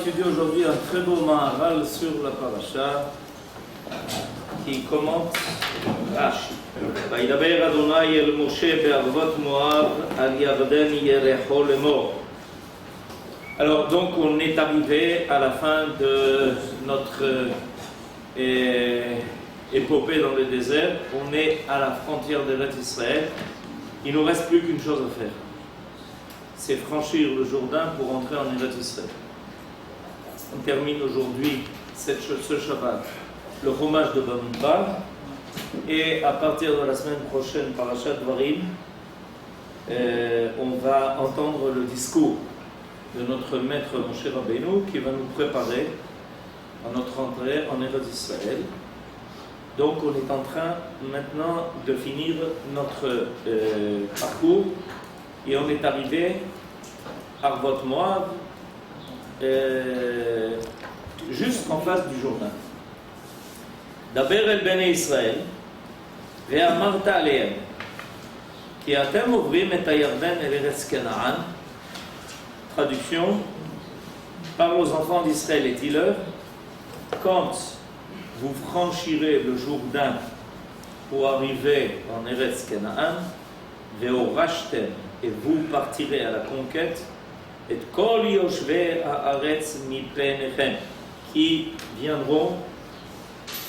étudier aujourd'hui un très beau maharal sur la paracha qui commente Rashi. וידבר אדוני אל משה בערבות מואב על ירדן יריחו לאמור. Alors donc on est arrivé à la fin de notre épopée dans le désert. On est à la frontière de l'Israël. Il ne nous reste plus qu'une chose à faire. C'est franchir le Jourdain pour entrer en Israël. On termine aujourd'hui ce Shabbat le hommage de Bamidbar et à partir de la semaine prochaine, Parashat Dvarim, on va entendre le discours de notre maître Moshe Rabbeinu qui va nous préparer à notre entrée en Israël. Donc on est en train maintenant de finir notre parcours et on est arrivé à Arvot Moab, juste en face du Jourdain. דבר אל בני ישראל ואמרת עליהם כי אתם עוברים את הירדן אל ארץ כנען. Traduction: parle aux enfants d'Israël et dis-leur, quand vous franchirez le Jourdain pour arriver en Eretz Canaan, ve'orashtem, et vous partirez à la conquête, et kol yoshvei haaretz mipenechem, qui viendront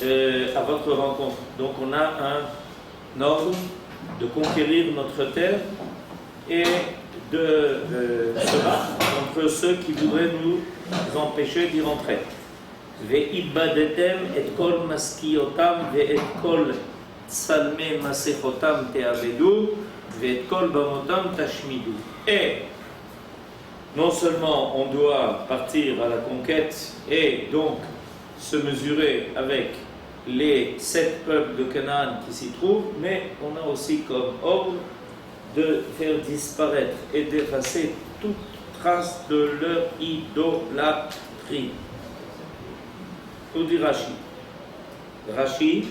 à votre rencontre. Donc on a un ordre de conquérir notre terre et de se battre contre ceux qui voudraient nous empêcher d'y rentrer. Ve'ibbadetem et kol maskiotam ve'et kol tsalme masechotam te'avedu ve'et kol bamotam tashmidu. Et non seulement on doit partir à la conquête et donc se mesurer avec les 7 peuples de Canaan qui s'y trouvent, mais on a aussi comme ordre de faire disparaître et d'effacer toute trace de leur idolâtrie. Tout dit Rashi. Rashi,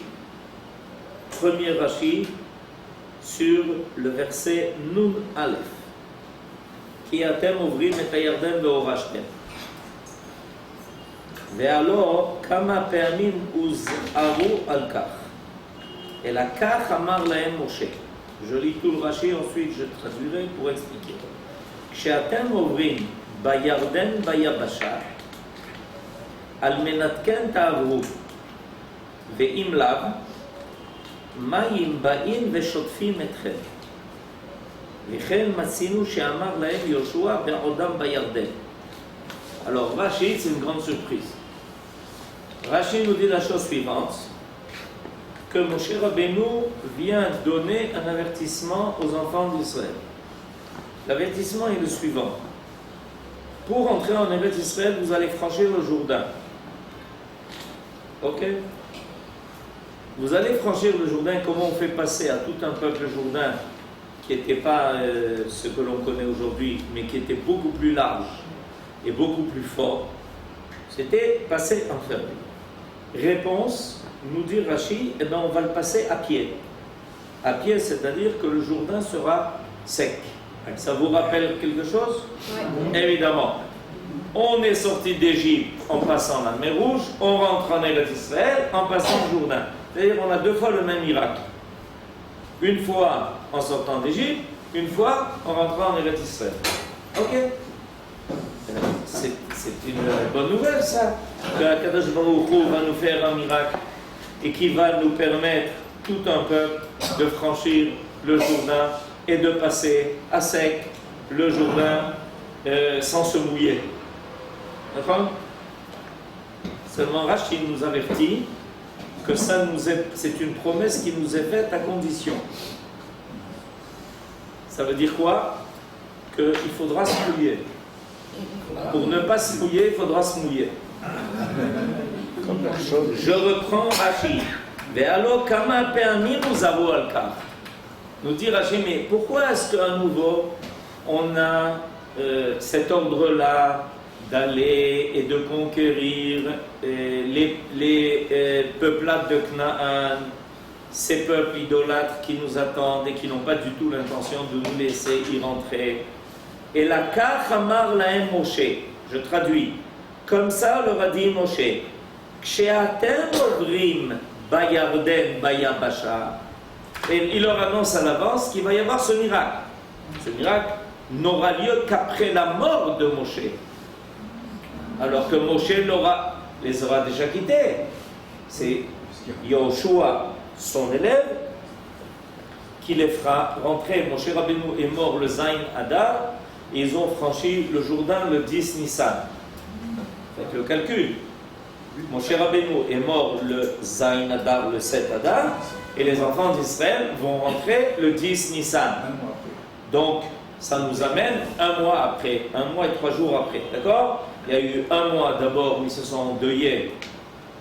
premier Rashi, sur le verset Nun Aleph. Ki atem ovrim et hayarden ve'orashtem. והלא כמה פעמים הוזהרו על כך, אלא כך אמר להם משה. Je lis tout le Rashi, ensuite je traduirai pour expliquer. כשאתם עוברים בירדן ביבשה, על מנת כן תעברו, ואם לאו, מים באים ושוטפים אתכם. וכן מצינו שאמר להם יהושע בעודם בירדן. Alors Rashi, c'est une grande surprise. Rashi nous dit la chose suivante, que Moshe Rabbeinu vient donner un avertissement aux enfants d'Israël. L'avertissement est le suivant. Pour entrer en Eretz Israël, vous allez franchir le Jourdain. Ok? Vous allez franchir le Jourdain, comment on fait passer à tout un peuple jourdain qui n'était pas ce que l'on connaît aujourd'hui, mais qui était beaucoup plus large et beaucoup plus fort. C'était passer enfermé. Réponse, nous dit Rashi, eh bien on va le passer à pied. À pied, c'est-à-dire que le Jourdain sera sec. Ça vous rappelle quelque chose? Oui. Évidemment. On est sorti d'Égypte en passant la mer Rouge, on rentre en Eretz Israël en passant le Jourdain. C'est-à-dire on a 2 fois le même miracle. Une fois en sortant d'Égypte, une fois en rentrant en Eretz Israël. Ok? C'est une bonne nouvelle ça, que Akadosh Baruch Hu va nous faire un miracle et qui va nous permettre, tout un peuple, de franchir le Jourdain et de passer à sec le Jourdain sans se mouiller. D'accord? Seulement Rashi nous avertit que c'est une promesse qui nous est faite à condition. Ça veut dire quoi? Qu'il faudra se mouiller. Pour ne pas se mouiller, il faudra se mouiller. Je reprends Rashi. Ve'alo kama pe'amim uzaru al kach. Nous dit Rashi, mais pourquoi est-ce qu'à nouveau on a cet ordre-là d'aller et de conquérir les peuplades de Canaan, ces peuples idolâtres qui nous attendent et qui n'ont pas du tout l'intention de nous laisser y rentrer? Et la kach amar lahem Moshe, je traduis, Comme ça leur a dit Moshe, Ksheatem ovrim bayarden bayabasha. Et il leur annonce à l'avance qu'il va y avoir ce miracle. Ce miracle n'aura lieu qu'après la mort de Moshe. Alors que Moshe les aura déjà quittés. C'est Yoshua, son élève, qui les fera rentrer. Moshe Rabbeinu est mort le Zayin Adar, et ils ont franchi le Jourdain le 10 Nissan. Faites le calcul. Moshe Rabbeinu est mort le Zayin Adar, le 7 Adar, et les enfants d'Israël vont rentrer le 10 Nissan. Donc, ça nous amène un mois après, 1 mois et 3 jours après, d'accord? Il y a eu 1 mois d'abord où ils se sont endeuillés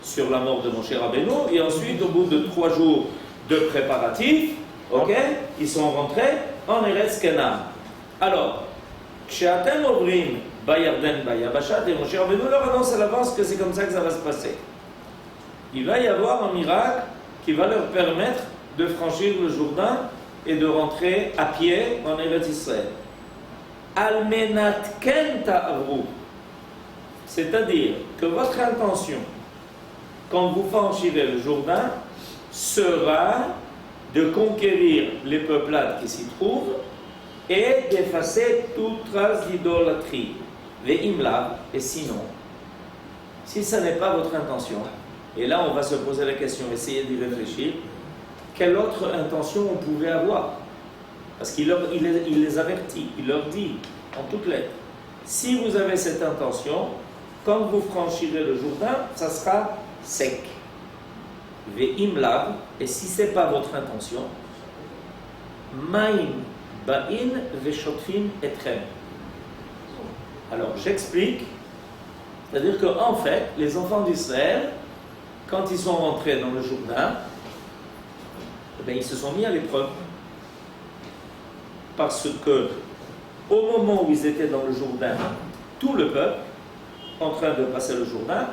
sur la mort de Moshe Rabbeinu, et ensuite, au bout de 3 jours de préparatifs, ok, ils sont rentrés en Eretz Canaan. Alors, Ksheatem ovrim bayarden bayabashat, et Moshe Rabbeinu leur annonce à l'avance que c'est comme ça que ça va se passer. Il va y avoir un miracle qui va leur permettre de franchir le Jourdain et de rentrer à pied en Eretz Israël. Almenat ken ta'aru, c'est-à-dire que votre intention, quand vous franchirez le Jourdain, sera de conquérir les peuplades qui s'y trouvent et d'effacer toute trace d'idolâtrie, les imla, et sinon, si ce n'est pas votre intention, et là on va se poser la question, essayez d'y réfléchir, quelle autre intention on pouvait avoir? Parce qu'il les avertit, il leur dit en toutes lettres, si vous avez cette intention, quand vous franchirez le Jourdain, ça sera sec. Ve'im lav, et si ce n'est pas votre intention, ma'im ba'in ve'shotfin etrem. Alors j'explique, c'est-à-dire qu'en fait, les enfants d'Israël, quand ils sont rentrés dans le Jourdain, ils se sont mis à l'épreuve. Parce que, au moment où ils étaient dans le Jourdain, tout le peuple, en train de passer le Jourdain,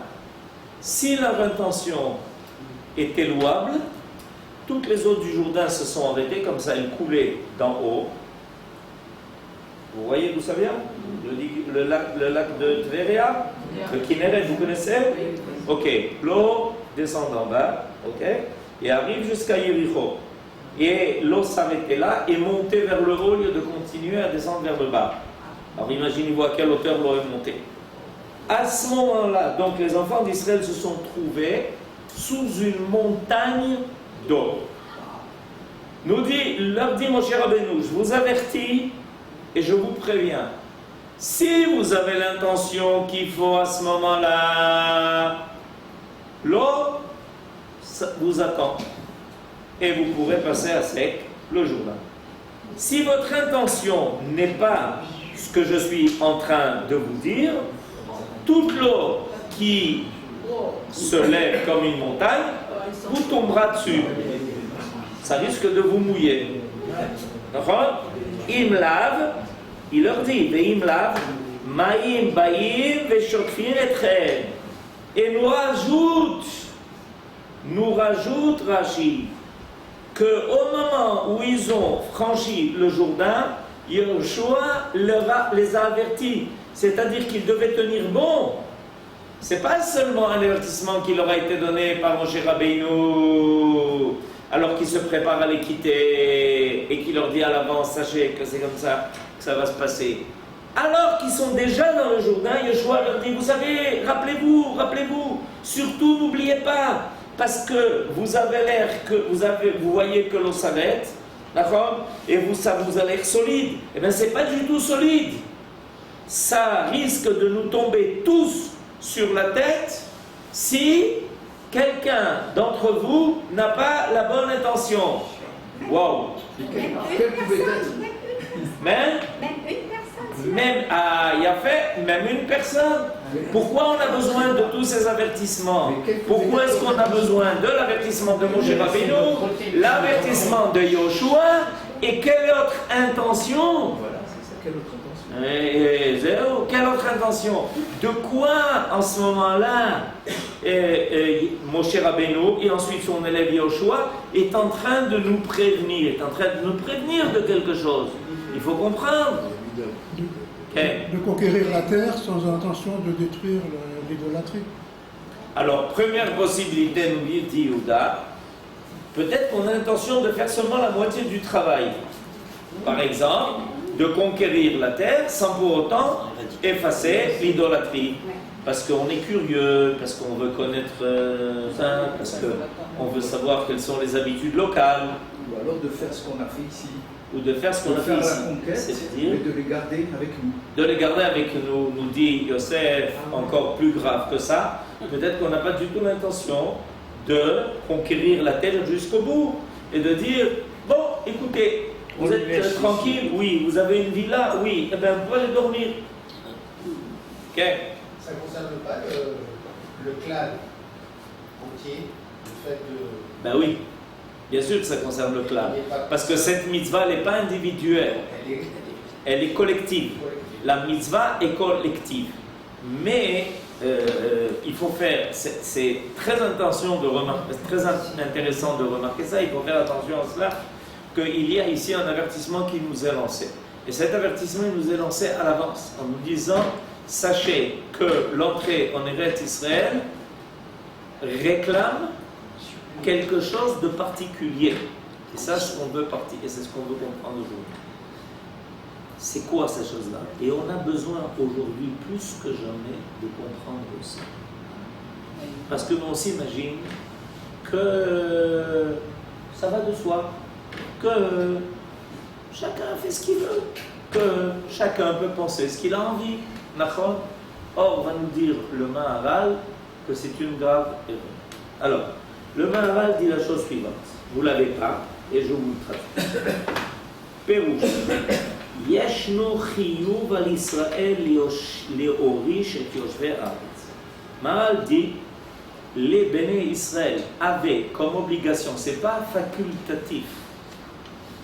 si leur intention était louable, toutes les eaux du Jourdain se sont arrêtées, comme ça elles coulaient d'en haut. Vous voyez d'où ça vient? Le lac de Tveria, le Kinneret, vous connaissez? Ok, l'eau descend d'en bas, ok, et arrive jusqu'à Yericho. Et l'eau s'arrêtait là et montait vers le haut au lieu de continuer à descendre vers le bas. Alors imaginez-vous à quelle hauteur l'eau est montée. À ce moment-là, donc les enfants d'Israël se sont trouvés sous une montagne d'eau. Leur dit Moshe Rabbeinu, je vous avertis et je vous préviens. Si vous avez l'intention qu'il faut à ce moment-là, l'eau vous attend et vous pourrez passer à sec le Jourdain. Si votre intention n'est pas ce que je suis en train de vous dire, toute l'eau qui se lève comme une montagne vous tombera dessus. Ça risque de vous mouiller. D'accord? Im lav, il leur dit, ve'im lav, ma'im ba'im ve'shotfin etchem. Et nous rajoute Rashi, qu'au moment où ils ont franchi le Jourdain, Yehoshua les a avertis. C'est-à-dire qu'ils devaient tenir bon. Ce n'est pas seulement un avertissement qui leur a été donné par Moshe Rabbeinu, alors qu'ils se préparent à les quitter, et qui leur dit à l'avance, sachez que c'est comme ça que ça va se passer. Alors qu'ils sont déjà dans le Jourdain, Yehoshua leur dit, vous savez, rappelez-vous, surtout n'oubliez pas, parce que vous avez l'air que vous voyez que l'eau s'arrête, d'accord? Et ça vous a l'air solide. Eh bien, c'est pas du tout solide. Ça risque de nous tomber tous sur la tête si quelqu'un d'entre vous n'a pas la bonne intention. Wow. Quel pouvait être? Même une personne. Pourquoi on a besoin de tous ces avertissements? Pourquoi est-ce qu'on a besoin de l'avertissement de Moshe Rabbeinu, l'avertissement de Yoshua, et quelle autre intention? Voilà, c'est ça, quelle autre intention? Quelle autre intention? De quoi en ce moment-là Moshe Rabbeinu et ensuite son élève Yoshua est en train de nous prévenir, de quelque chose. Il faut comprendre. Okay. De conquérir la terre sans intention de détruire l'idolâtrie. Alors, première possibilité, nous dit Yehuda, peut-être qu'on a l'intention de faire seulement la moitié du travail. Par exemple, de conquérir la terre sans pour autant effacer l'idolâtrie. Parce qu'on est curieux, parce qu'on veut connaître ça, parce qu'on veut savoir quelles sont les habitudes locales. Ou alors de faire ce qu'on a fait ici. Ou de faire ce qu'on a fait faire ici. la conquête, C'est-à-dire et de les garder avec nous. de les garder avec nous, nous dit Yosef, encore plus grave que ça. Peut-être qu'on n'a pas du tout l'intention de conquérir la terre jusqu'au bout et de dire, bon, écoutez, vous êtes tranquille, oui, vous avez une villa, oui, eh bien, vous pouvez aller dormir. Ok. Ça ne concerne pas le clan entier, le fait de... Ben oui, bien sûr que ça concerne le clan. Parce que cette mitzvah n'est pas individuelle, elle est collective. La mitzvah est collective. Mais il faut faire, c'est très intéressant de remarquer ça, il faut faire attention à cela, qu'il y a ici un avertissement qui nous est lancé. Et cet avertissement nous est lancé à l'avance, en nous disant, sachez que l'entrée en Eretz Israël réclame quelque chose de particulier. Et ça, c'est ce qu'on veut et c'est ce qu'on veut comprendre aujourd'hui. C'est quoi ces choses-là? Et on a besoin aujourd'hui, plus que jamais, de comprendre ça. Parce que l'on s'imagine que ça va de soi, que chacun fait ce qu'il veut, que chacun peut penser ce qu'il a envie. Or, on va nous dire le Maharal que c'est une grave erreur. Alors, le Maharal dit la chose suivante. Vous ne l'avez pas, et je vous le traduis. Pérouche. Yeshno chiyuv al Israël leorish et yoshvei haaretz. Maharal dit les béné Israël avaient comme obligation, c'est pas facultatif.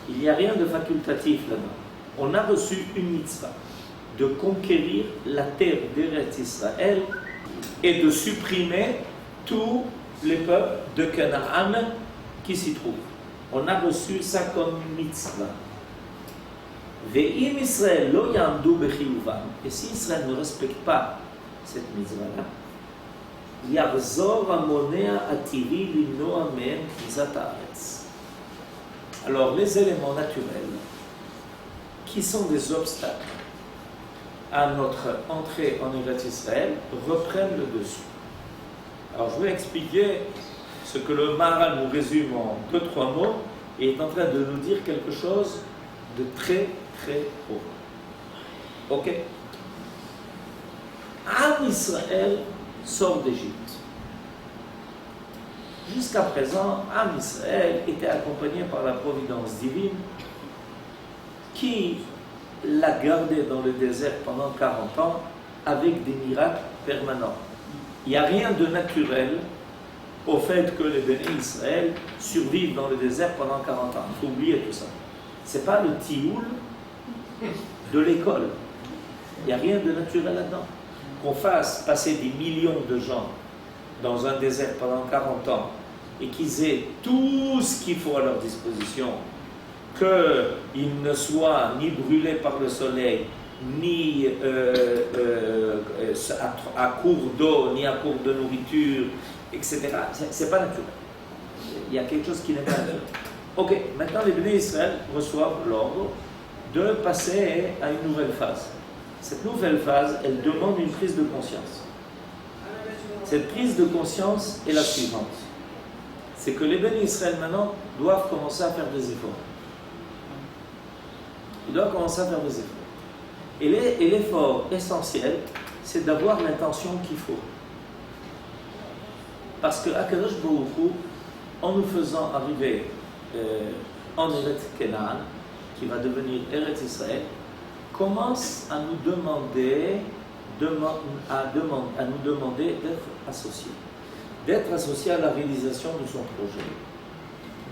Il n'y a rien de facultatif là-dedans. On a reçu une mitzvah de conquérir la terre d'Eretz Israël et de supprimer tous les peuples de Canaan qui s'y trouvent. On a reçu ça comme mitzvah. Ve'im Israël lo yandu bechiyuvam. Et si Israël ne respecte pas cette mitzvah-là, yarzor hamonea atiri limnoa mehem kizat haaretz. Alors les éléments naturels qui sont des obstacles à notre entrée en Eretz Israël reprennent le dessus. Alors je vais expliquer ce que le Maharal nous résume en 2-3 mots et est en train de nous dire quelque chose de très très haut. Ok? Am Israël sort d'Égypte. Jusqu'à présent, Am Israël était accompagné par la providence divine qui l'a gardé dans le désert pendant 40 ans avec des miracles permanents. Il n'y a rien de naturel au fait que les béné Israël survivent dans le désert pendant 40 ans. Il faut oublier tout ça. Ce n'est pas le tioul de l'école. Il n'y a rien de naturel là-dedans. Qu'on fasse passer des millions de gens dans un désert pendant 40 ans et qu'ils aient tout ce qu'il faut à leur disposition, qu'ils ne soient ni brûlés par le soleil, ni à court d'eau, ni à court de nourriture, etc. C'est pas naturel. Il y a quelque chose qui n'est pas naturel. Ok, maintenant les béné Israël reçoivent l'ordre de passer à une nouvelle phase. Cette nouvelle phase, elle demande une prise de conscience. Cette prise de conscience est la suivante. C'est que les béné Israël maintenant doivent commencer à faire des efforts. Ils doivent commencer à faire des efforts. Et l'effort essentiel, c'est d'avoir l'intention qu'il faut. Parce que Akadosh Baruch Hu, en nous faisant arriver en Eretz Canaan, qui va devenir Eretz Israël, commence à nous demander d'être associés. D'être associés à la réalisation de son projet.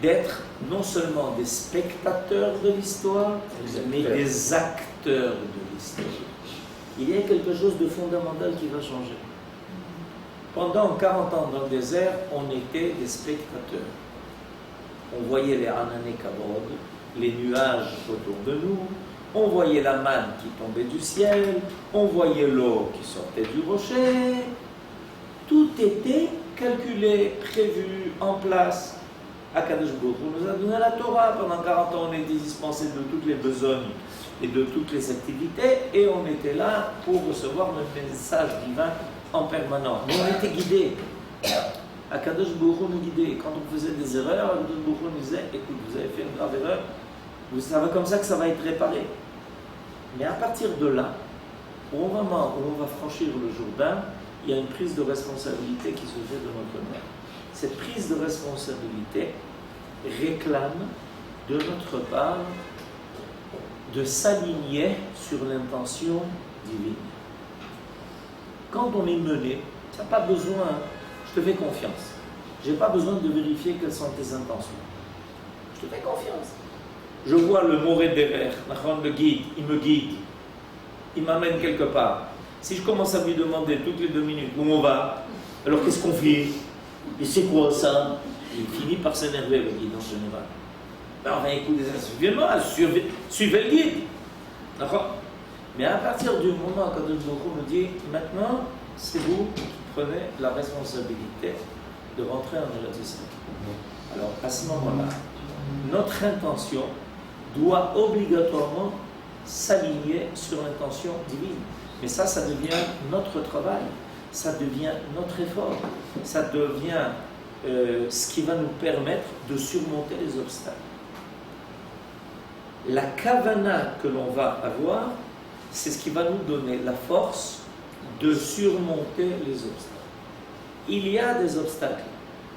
D'être non seulement des spectateurs de l'histoire, mais des acteurs de l'histoire. Il y a quelque chose de fondamental qui va changer. Pendant 40 ans dans le désert, on était des spectateurs. On voyait les Anané Kavod, les nuages autour de nous, on voyait la manne qui tombait du ciel, on voyait l'eau qui sortait du rocher. Tout était calculé, prévu, en place. Akadosh Baruch Hu nous a donné la Torah. Pendant 40 ans, on était dispensé de toutes les besognes et de toutes les activités, et on était là pour recevoir le message divin en permanence. Mais on était guidés. Akadosh Baruch Hu nous guidait. Et quand on faisait des erreurs, Akadosh Baruch Hu nous disait, écoute, vous avez fait une grave erreur, vous savez comme ça que ça va être réparé. Mais à partir de là, au moment où on va franchir le Jourdain, il y a une prise de responsabilité qui se fait de notre part. Cette prise de responsabilité réclame de notre part de s'aligner sur l'intention divine. Quand on est mené, tu n'as pas besoin, je te fais confiance. Je n'ai pas besoin de vérifier quelles sont tes intentions. Je te fais confiance. Je vois le Moré Derer, le guide, il me guide, il m'amène quelque part. Si je commence à lui demander toutes les 2 minutes où on va, alors qu'est-ce qu'on fait? Et c'est quoi ça? Il finit par s'énerver, le guide en général. Alors, on va écouter ça, suivez le guide. D'accord? Mais à partir du moment quand Kadosh Baruch Hu me dit, maintenant, c'est vous qui prenez la responsabilité de rentrer en Eretz Israël. Alors, à ce moment-là, notre intention doit obligatoirement s'aligner sur l'intention divine. Mais ça devient notre travail, ça devient notre effort, ça devient ce qui va nous permettre de surmonter les obstacles. La kavana que l'on va avoir, c'est ce qui va nous donner la force de surmonter les obstacles. Il y a des obstacles.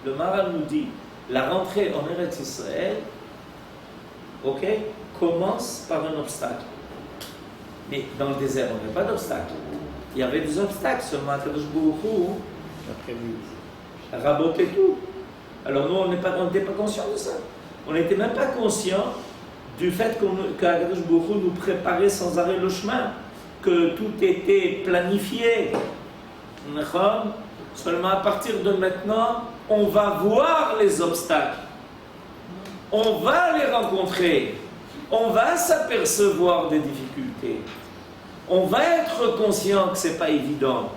Le Maharal nous dit, la rentrée en Eretz Israël, commence par un obstacle. Mais dans le désert, on n'avait pas d'obstacle. Il y avait des obstacles, seulement Kadosh Baruch Hu rabotait tout. Alors nous, on n'était pas conscients de ça. On n'était même pas conscients du fait qu'Akadosh Baruch Hu nous préparait sans arrêt le chemin, que tout était planifié. Seulement à partir de maintenant, on va voir les obstacles. On va les rencontrer. On va s'apercevoir des difficultés. On va être conscient que ce n'est pas évident.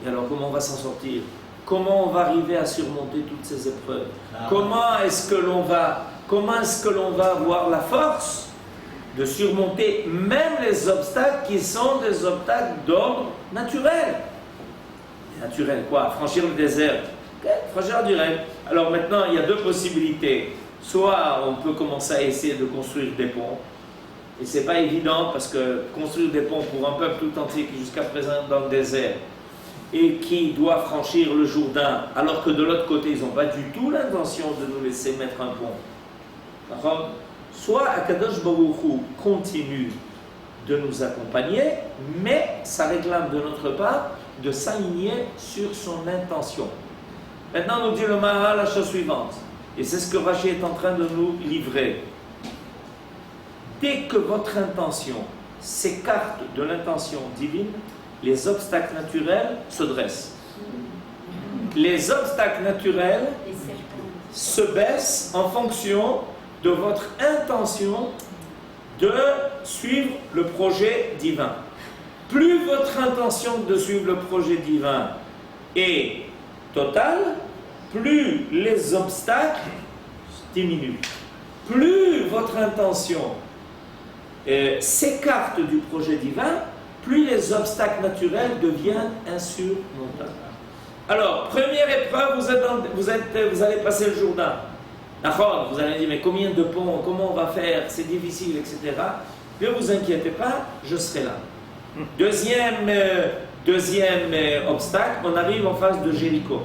Et alors comment on va s'en sortir? Comment on va arriver à surmonter toutes ces épreuves? Comment est-ce que l'on va avoir la force de surmonter même les obstacles qui sont des obstacles d'ordre naturel? Naturel quoi? Franchir le désert. Franchir le désert. Alors maintenant, il y a 2 possibilités. Soit on peut commencer à essayer de construire des ponts. Et ce n'est pas évident parce que construire des ponts pour un peuple tout entier qui jusqu'à présent est dans le désert et qui doit franchir le Jourdain, alors que de l'autre côté, ils n'ont pas du tout l'intention de nous laisser mettre un pont. D'accord? Soit Akadosh Baruch Hu continue de nous accompagner, mais ça réclame de notre part de s'aligner sur son intention. Maintenant, nous dit le Maharal la chose suivante, et c'est ce que Rashi est en train de nous livrer. Dès que votre intention s'écarte de l'intention divine, les obstacles naturels se dressent. Les obstacles naturels se baissent en fonction de votre intention de suivre le projet divin. Plus votre intention de suivre le projet divin est totale, plus les obstacles diminuent. Plus votre intention s'écarte du projet divin, plus les obstacles naturels deviennent insurmontables. Alors, première épreuve, vous allez passer le Jourdain. D'accord, vous allez dire, mais combien de ponts, comment on va faire, c'est difficile, etc. Ne vous inquiétez pas, je serai là. Deuxième obstacle, on arrive en face de Jéricho.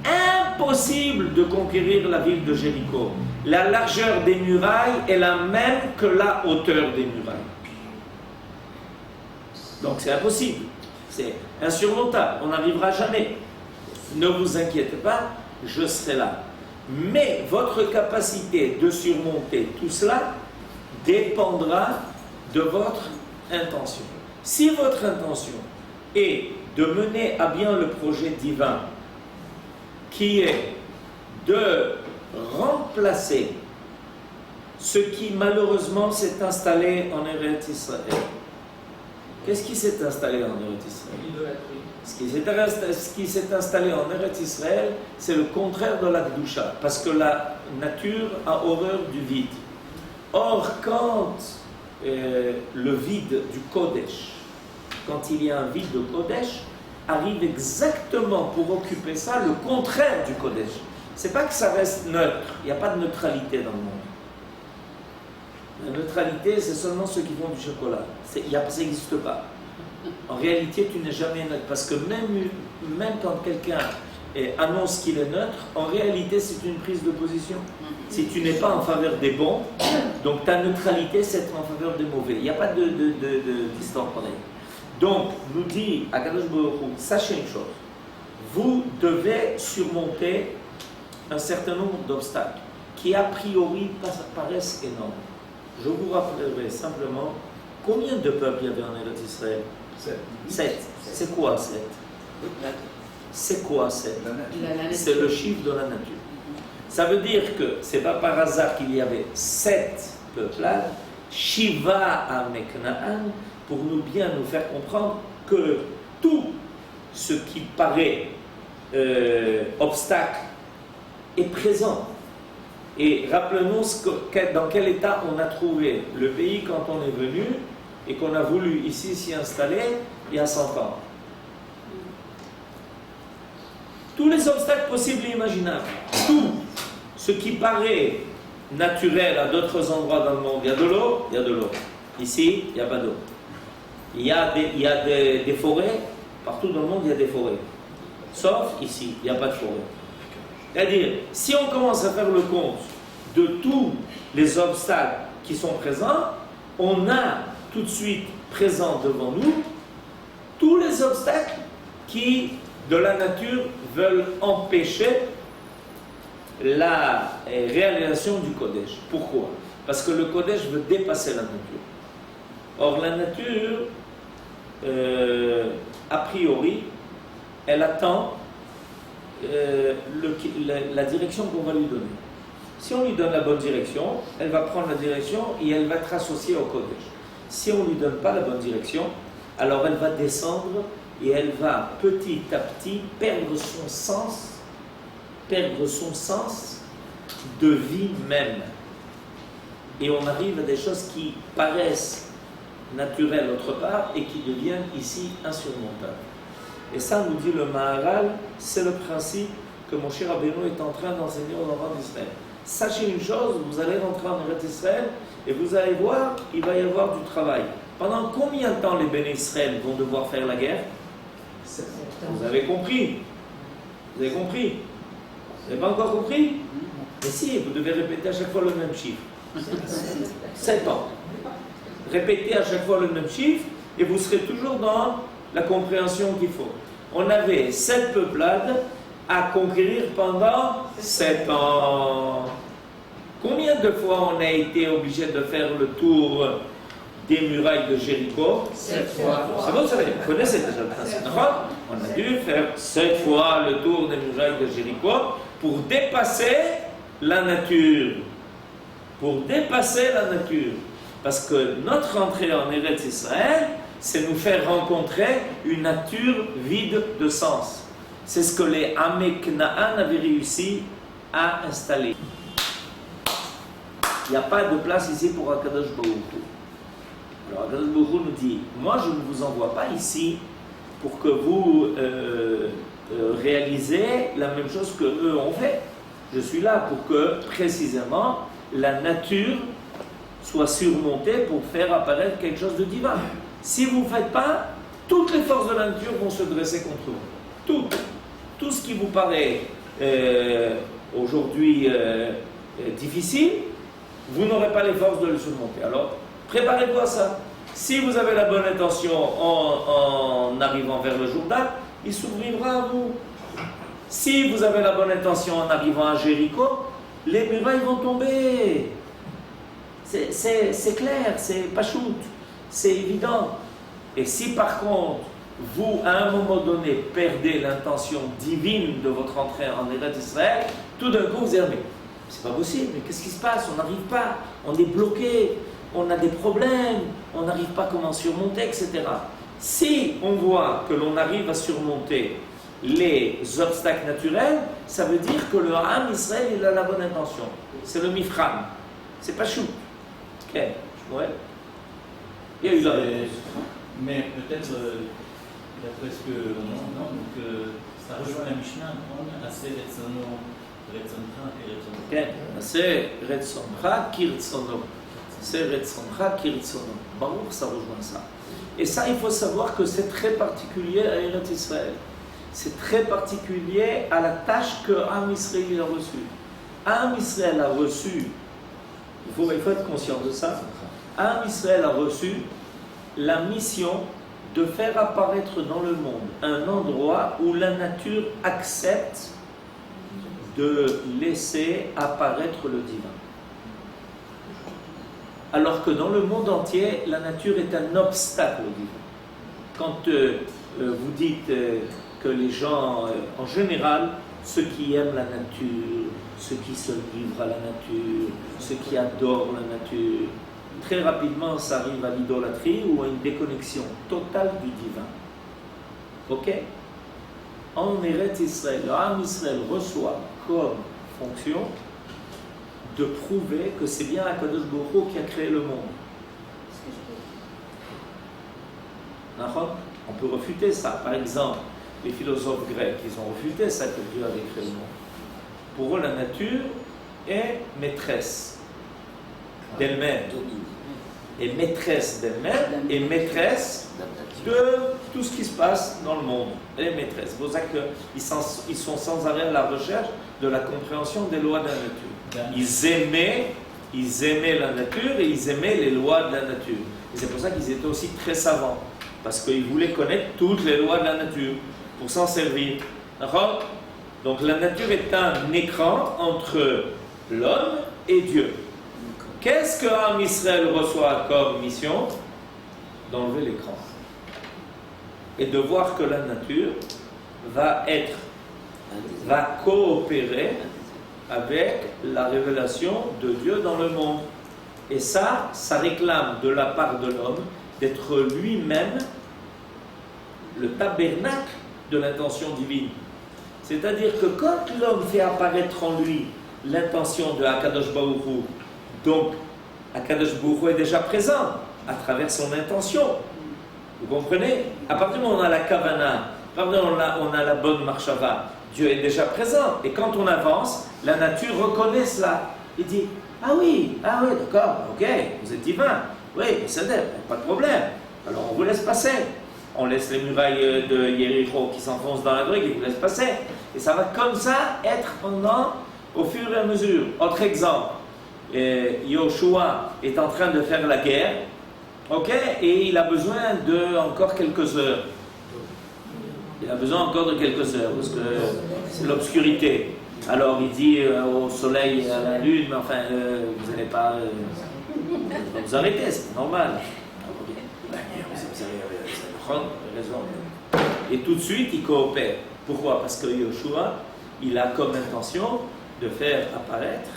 Impossible de conquérir la ville de Jéricho. La largeur des murailles est la même que la hauteur des murailles. Donc c'est impossible, c'est insurmontable, on n'arrivera jamais. Ne vous inquiétez pas, je serai là. Mais votre capacité de surmonter tout cela dépendra de votre intention. Si votre intention est de mener à bien le projet divin, qui est de remplacer ce qui malheureusement s'est installé en Eretz Israël. Qu'est-ce qui s'est installé en Eretz Israël? L'idolâtrie. Ce qui s'est installé en Eretz Israël, c'est le contraire de la Kedusha, parce que la nature a horreur du vide. Or, quand le vide du Kodesh, quand il y a un vide de Kodesh, arrive exactement pour occuper ça le contraire du Kodesh. C'est pas que ça reste neutre, il n'y a pas de neutralité dans le monde. La neutralité, c'est seulement ceux qui font du chocolat. Ça n'existe pas. En réalité, tu n'es jamais neutre, parce que même quand quelqu'un annonce qu'il est neutre, en réalité, c'est une prise de position. Si tu n'es pas en faveur des bons, donc ta neutralité, c'est être en faveur des mauvais. Il n'y a pas d'histoire pareille. Donc, nous dit Akadosh Baruch Hu, sachez une chose, vous devez surmonter un certain nombre d'obstacles qui a priori paraissent énormes. Je vous rappellerai simplement combien de peuples il y avait en Eretz Israël? 7. C'est quoi 7? C'est quoi 7? C'est le chiffre de la nature. Ça veut dire que c'est pas par hasard qu'il y avait 7 peuplades, Shiva à Meknaan, pour nous bien nous faire comprendre que tout ce qui paraît obstacle est présent. Et rappelons-nous dans quel état on a trouvé le pays quand on est venu et qu'on a voulu ici s'y installer il y a 100 ans. Tous les obstacles possibles et imaginables, tout ce qui paraît naturel à d'autres endroits dans le monde, il y a de l'eau, il y a de l'eau. Ici, il n'y a pas d'eau. Il y a des forêts, partout dans le monde il y a des forêts. Sauf ici, il n'y a pas de forêt. C'est-à-dire, si on commence à faire le compte de tous les obstacles qui sont présents, on a tout de suite présent devant nous tous les obstacles qui, de la nature, veulent empêcher la réalisation du Kodesh. Pourquoi? Parce que le Kodesh veut dépasser la nature. Or, la nature, a priori, elle attend la direction qu'on va lui donner. Si on lui donne la bonne direction, elle va prendre la direction et elle va être associée au Kodesh. Si on ne lui donne pas la bonne direction, alors elle va descendre et elle va petit à petit perdre son sens de vie même. Et on arrive à des choses qui paraissent naturelles autre part et qui deviennent ici insurmontables. Et ça, nous dit le Maharal, c'est le principe que Moshe Rabbeinu est en train d'enseigner aux enfants d'Israël. Sachez une chose, vous allez rentrer en Eretz Israël et vous allez voir, il va y avoir du travail. Pendant combien de temps les Béné Israël vont devoir faire la guerre? Vous avez compris? Vous avez compris? Vous n'avez pas encore compris? Mais si, vous devez répéter à chaque fois le même chiffre. 7 ans. Répétez à chaque fois le même chiffre et vous serez toujours dans la compréhension qu'il faut. On avait 7 peuplades à conquérir pendant 7 ans. Combien de fois on a été obligé de faire le tour des murailles de Jéricho? 7 fois. C'est bon, ça veut dire, vous connaissez déjà le principe. On a dû faire 7 fois le tour des murailles de Jéricho pour dépasser la nature. Pour dépasser la nature. Parce que notre entrée en Eretz Israël, c'est nous faire rencontrer une nature vide de sens. C'est ce que les Amé Knaan avaient réussi à installer. Il n'y a pas de place ici pour Akadosh Baruch Hu. Alors Akadosh Baruch Hu nous dit, moi je ne vous envoie pas ici pour que vous réalisez la même chose que eux ont fait. Je suis là pour que précisément la nature soit surmontée pour faire apparaître quelque chose de divin. Si vous ne faites pas, toutes les forces de la nature vont se dresser contre vous. Tout ce qui vous paraît aujourd'hui difficile, vous n'aurez pas les forces de le surmonter. Alors, préparez-vous à ça. Si vous avez la bonne intention en arrivant vers le Jourdain, il s'ouvrira à vous. Si vous avez la bonne intention en arrivant à Jéricho, les murailles vont tomber. C'est clair, c'est pas shoot, c'est évident. Et si par contre, vous, à un moment donné, perdez l'intention divine de votre entrée en Eretz Israël, tout d'un coup, vous allez, C'est pas possible, mais qu'est-ce qui se passe? On n'arrive pas, on est bloqué, on a des problèmes, on n'arrive pas comment surmonter, etc. Si on voit que l'on arrive à surmonter les obstacles naturels, ça veut dire que le Ham Israël, il a la bonne intention. C'est le Mifram. C'est pas chou. Ok, ouais. Il y a eu la réponse. Mais peut-être, d'après ce que non, donc ça rejoint la Mishnah, on a assez Retsono, Retsoncha et Retsono. כן, נעשה רצונך כרצונו. C'est רצונך כרצונו. ברור que ça rejoint ça. Et ça, il faut savoir que c'est très particulier à Eretz Israël. C'est très particulier à la tâche que Am Israël a reçue. Am Israël a reçu, il faut être conscient de ça, Am Israël a reçu la mission de faire apparaître dans le monde un endroit où la nature accepte de laisser apparaître le divin. Alors que dans le monde entier, la nature est un obstacle au divin. Quand vous dites que les gens, en général, ceux qui aiment la nature, ceux qui se livrent à la nature, ceux qui adorent la nature, très rapidement, ça arrive à l'idolâtrie ou à une déconnexion totale du divin. Ok? En Eretz Israël, l'Am Israël reçoit comme fonction de prouver que c'est bien Akadosh Baruch Hu qui a créé le monde. On peut refuter ça. Par exemple, les philosophes grecs, ils ont refuté ça que Dieu avait créé le monde. Pour eux, la nature est maîtresse d'elle-même. Et maîtresse d'elle-même et maîtresse de tout ce qui se passe dans le monde. Elle est maîtresse. C'est pour ça qu'ils sont sans arrêt à la recherche de la compréhension des lois de la nature. Ils aimaient la nature et ils aimaient les lois de la nature. Et c'est pour ça qu'ils étaient aussi très savants. Parce qu'ils voulaient connaître toutes les lois de la nature pour s'en servir. D'accord? Donc la nature est un écran entre l'homme et Dieu. Qu'est-ce que Am Israël reçoit comme mission? D'enlever l'écran. Et de voir que la nature va coopérer avec la révélation de Dieu dans le monde. Et ça réclame de la part de l'homme d'être lui-même le tabernacle de l'intention divine. C'est-à-dire que quand l'homme fait apparaître en lui l'intention de Akadosh Baruch Hu, donc Akadosh Baruch Hu est déjà présent à travers son intention. Vous comprenez? À partir du moment où on a la kavana, à partir du moment où on a la bonne marshava, Dieu est déjà présent. Et quand on avance, la nature reconnaît cela. Il dit, ah oui, d'accord, ok, vous êtes divin. Oui, c'est pas de problème. Alors on vous laisse passer. On laisse les murailles de Yéricho qui s'enfoncent dans la brique, ils vous laissent passer. Et ça va comme ça être au fur et à mesure. Autre exemple, Yoshua est en train de faire la guerre, ok, et il a besoin de encore quelques heures. Il a besoin encore de quelques heures, parce que c'est l'obscurité. Alors il dit au soleil, à la lune, mais enfin, vous n'allez pas vous arrêter, c'est normal. Vous avez raison. Et tout de suite, il coopère. Pourquoi? Parce que Yoshua, il a comme intention de faire apparaître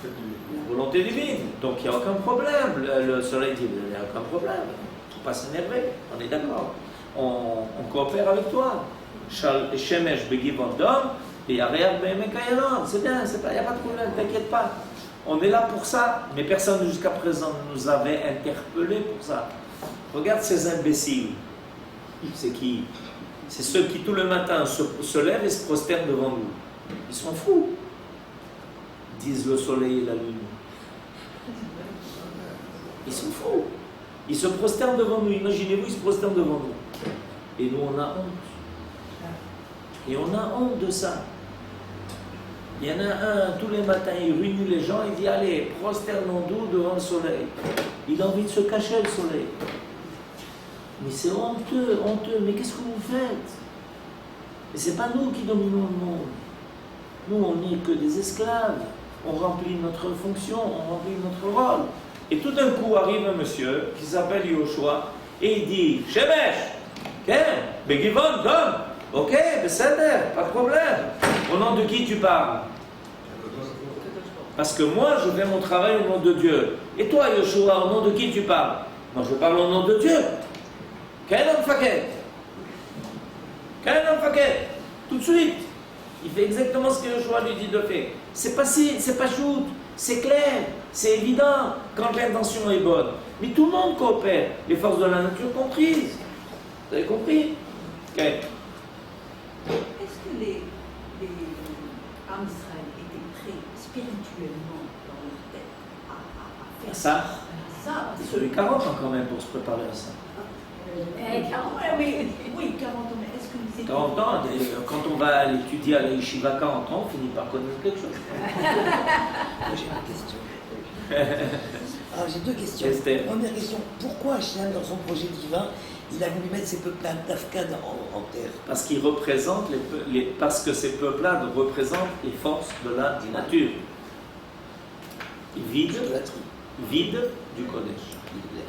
la volonté divine. Donc il n'y a aucun problème. Le soleil dit, il n'y a aucun problème. Il ne faut pas s'énerver. On est d'accord. On coopère avec toi. Shemesh begivon dom, et Yareach be'emek ayalon. C'est bien, il n'y a pas de problème, t'inquiète pas. On est là pour ça, mais personne jusqu'à présent ne nous avait interpellés pour ça. Regarde ces imbéciles. C'est qui? C'est ceux qui tout le matin se lèvent et se prosternent devant nous. Ils sont fous, disent le soleil et la lune. Ils sont fous. Ils se prosternent devant nous. Imaginez-vous, ils se prosternent devant nous. Et nous, on a honte. Et on a honte de ça. Il y en a un, tous les matins, il réunit les gens, il dit, allez, prosternons-nous devant le soleil. Il a envie de se cacher, le soleil. Mais c'est honteux, honteux. Mais qu'est-ce que vous faites? Et c'est pas nous qui dominons le monde. Nous, on n'est que des esclaves. On remplit notre fonction, on remplit notre rôle. Et tout d'un coup arrive un monsieur qui s'appelle Yoshua et il dit, Shemesh, Begivon, Dom, ok, Besséder, pas de problème. Au nom de qui tu parles? Parce que moi, je fais mon travail au nom de Dieu. Et toi, Yoshua, au nom de qui tu parles? Moi, je parle au nom de Dieu. Quel homme faquet? Quel homme faquet? Tout de suite. Il fait exactement ce que Yoshua lui dit de faire. C'est pas shoot, c'est clair, c'est évident quand l'intention est bonne. Mais tout le monde coopère, les forces de la nature comprises. Vous avez compris? Ok. Est-ce que les âmes d'Israël étaient prêts spirituellement dans leur tête à faire Ça, ça? il faut les 40 ans quand même pour se préparer à ça. 40 ans, oui, 40 ans, mais est-ce que ils étaient... 40 ans, quand on va l'étudier à la Yeshiva 40 ans, on finit par connaître quelque chose. Moi, j'ai une question. Alors, j'ai deux questions. Esther. Première question, pourquoi Hachem, dans son projet divin, il a voulu mettre ces peuplades d'Afghan en terre? Parce qu'ils représentent parce que ces peuples-là représentent les forces de la nature. Ils vident du Kodesh.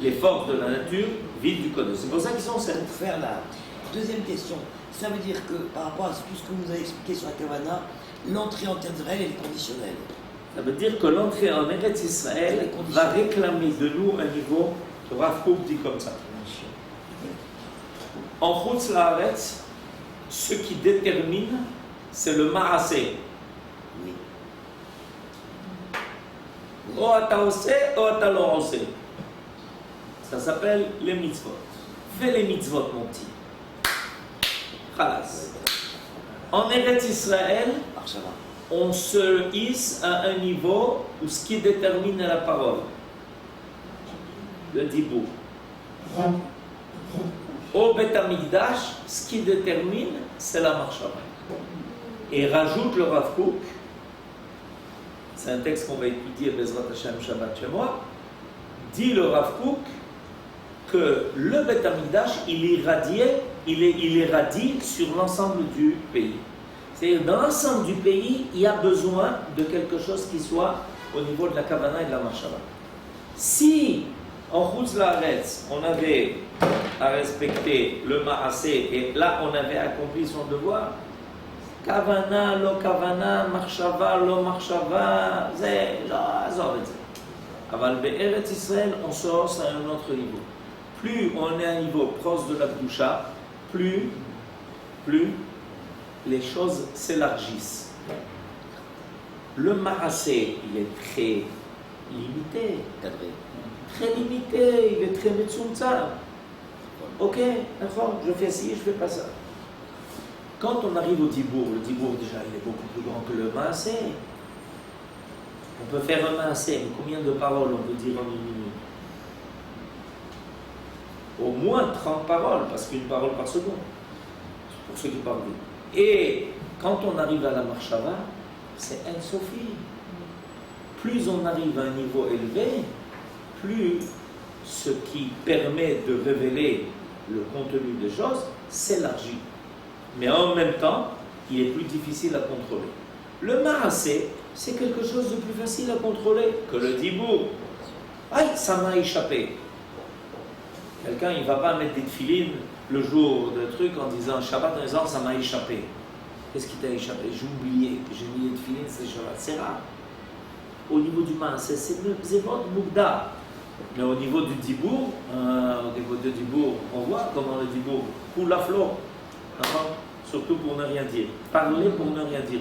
Les forces de la nature vident du Kodesh. C'est pour ça qu'ils sont sept. Pour faire la deuxième question, ça veut dire que par rapport à tout ce que vous nous avez expliqué sur la Kavana, l'entrée en terre d'Israël, elle est conditionnelle. Ça veut dire que l'entrée en Eretz Israël va réclamer de nous un niveau, le Rav Kook dit comme ça. En Chutz La'aretz, ce qui détermine, c'est le Ma'aseh. Oui. O ata oseh, o ata lo oseh. Ça s'appelle les mitzvot. Fais les mitzvot, mon petit. Khalas. En Eretz Israël, Marshava. on se hisse à un niveau où ce qui détermine la parole, le dibou. Au Bet Amikdash, ce qui détermine, c'est la marshava. Et rajoute le Rav Kook, c'est un texte qu'on va étudier Bezrat Hashem Shabbat chez moi, dit le Rav Kook que le Bet Amikdash, il irradie sur l'ensemble du pays. C'est-à-dire, dans l'ensemble du pays, il y a besoin de quelque chose qui soit au niveau de la Kavana et de la Marshava. Si, en Chutz La'aretz, on avait à respecter le Ma'aseh, et là, on avait accompli son devoir, Kavana, lo Kavana, Marshava, lo Marshava, c'est Aval Be'eretz Israël, on se hausse à un autre niveau. Plus on est à un niveau proche de la Kedusha, plus les choses s'élargissent. Le Ma'aseh, il est très limité, Cadré. très limité, il est très metzumtzam. Ok, d'accord, je fais ci, je fais pas ça. Quand on arrive au Dibour, le Dibour déjà il est beaucoup plus grand que le Ma'aseh. On peut faire un Ma'aseh, mais combien de paroles on peut dire en une minute? Au moins 30 paroles, parce qu'une parole par seconde, pour ceux qui parlent vite. Et quand on arrive à la Marshava, c'est un Sophie. Plus on arrive à un niveau élevé, plus ce qui permet de révéler le contenu des choses s'élargit. Mais en même temps, il est plus difficile à contrôler. Le Ma'aseh, c'est quelque chose de plus facile à contrôler que le Dibour. Aïe, ça m'a échappé. Quelqu'un, il ne va pas mettre des tefilines le jour de truc en disant Shabbat, en disant ça m'a échappé. Qu'est-ce qui t'a échappé? J'ai oublié que j'ai mis les tefilines, c'est Shabbat. C'est rare. Au niveau du Ma'aseh, c'est votre Mougda. Mais au niveau du Dibour, on voit comment le Dibour coule la flot. Surtout pour ne rien dire. Parler pour ne rien dire.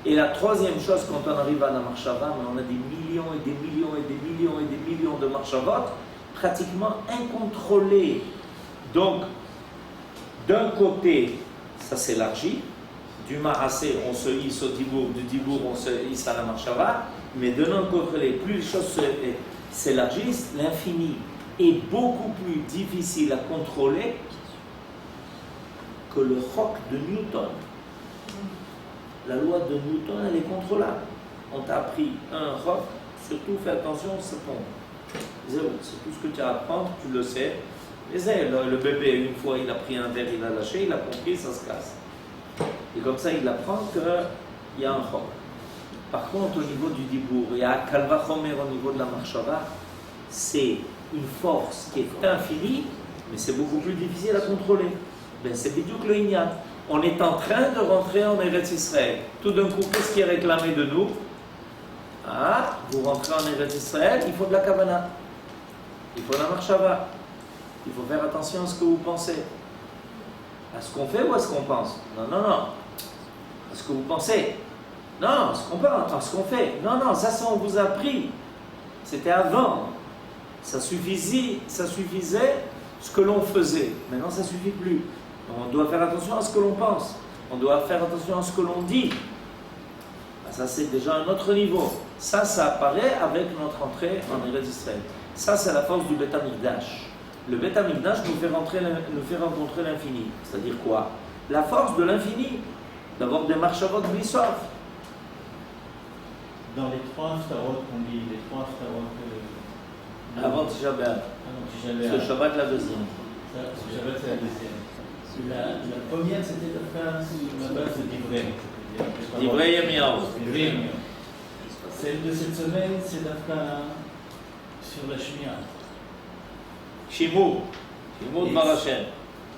Et la troisième chose, quand on arrive à la Marshava, on a des millions et des millions et des millions et des millions de Marshavot, pratiquement incontrôlés. Donc, d'un côté, ça s'élargit. Du Ma'aseh, on se hisse au Dibour. Du Dibour, on se hisse à la Marshava. Mais de l'autre côté, plus les choses s'élargissent, l'infini est beaucoup plus difficile à contrôler que le roc de Newton. La loi de Newton, elle est contrôlable. On t'a appris un roc, surtout fais attention, ça tombe. Zéro, c'est tout ce que tu as à apprendre, tu le sais. Mais le bébé, une fois, il a pris un verre, il a lâché, il a compris, ça se casse. Et comme ça, il apprend qu'il y a un roc. Par contre, au niveau du Dibour, il y a Kalva Chomer au niveau de la Marshava, c'est une force qui est infinie, mais c'est beaucoup plus difficile à contrôler. Ben, c'est Bidiouk le Inyan. On est en train de rentrer en Eretz Israël. Tout d'un coup, qu'est-ce qui est réclamé de nous? Ah, vous rentrez en Eretz Israël, il faut de la Kavana. Il faut la marshava. Il faut faire attention à ce que vous pensez. À ce qu'on fait ou à ce qu'on pense? Non, non, non. À ce que vous pensez. Non, à ce qu'on pense, à ce qu'on fait. Non, non, ça on vous a appris. C'était avant. Ça suffisait ce que l'on faisait. Maintenant, ça ne suffit plus. On doit faire attention à ce que l'on pense. On doit faire attention à ce que l'on dit. Ça, c'est déjà un autre niveau. Ça apparaît avec notre entrée en Eretz Israël. Ça, c'est la force du Beth Amikdash. Le Beth Amikdash nous fait rencontrer l'infini. C'est-à-dire quoi? La force de l'infini. D'avoir des marchavot blissof. Dans les 3 haftarot qu'on lit, les 3 haftarot... Avant Tisha B'Av. Le Shabbat, la deuxième. Le Shabbat, c'est la deuxième. La première, c'était la base de Divrei. Divrei Yirmiyahu. Celle de cette semaine, c'est d'Afka sur la Shmia. Shimou Dvar Hashem.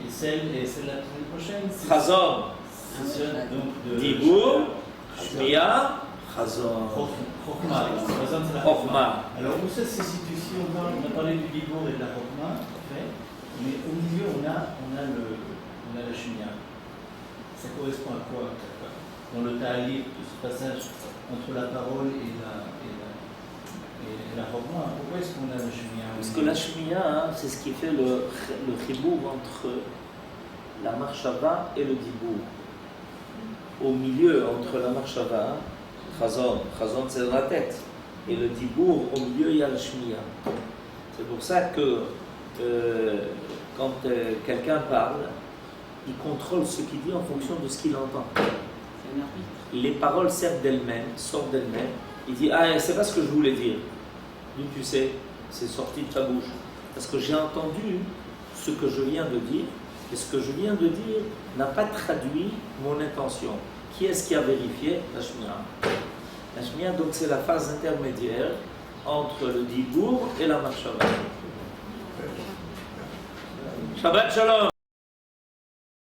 Et celle de la semaine prochaine, c'est Chazon. donc de Dibour, Shmiya, Chazon. Chokhmah. Chokhmah. Alors où ça se situe ici? On a parlé du Dibour et de la Chokhmah, mais au milieu on a la Shmia. Ça correspond à quoi dans le ta'alif de ce passage entre la parole et la Chokhmah? Pourquoi est-ce qu'on a la Shmia? Parce que la Shmiya, c'est ce qui fait le chibour entre la marshava et le dibour. Au milieu, entre la marshava, Chazon c'est dans la tête, et le dibour, au milieu, il y a la Shmiya. C'est pour ça que quand quelqu'un parle, il contrôle ce qu'il dit en fonction de ce qu'il entend. Les paroles sortent d'elles-mêmes. Il dit, ah, c'est pas ce que je voulais dire. D'où tu sais, c'est sorti de ta bouche. Parce que j'ai entendu ce que je viens de dire, et ce que je viens de dire n'a pas traduit mon intention. Qui est-ce qui a vérifié? La Shmiya. La Shmiya, donc, c'est la phase intermédiaire entre le dibour et la marshava. Shabbat Shalom.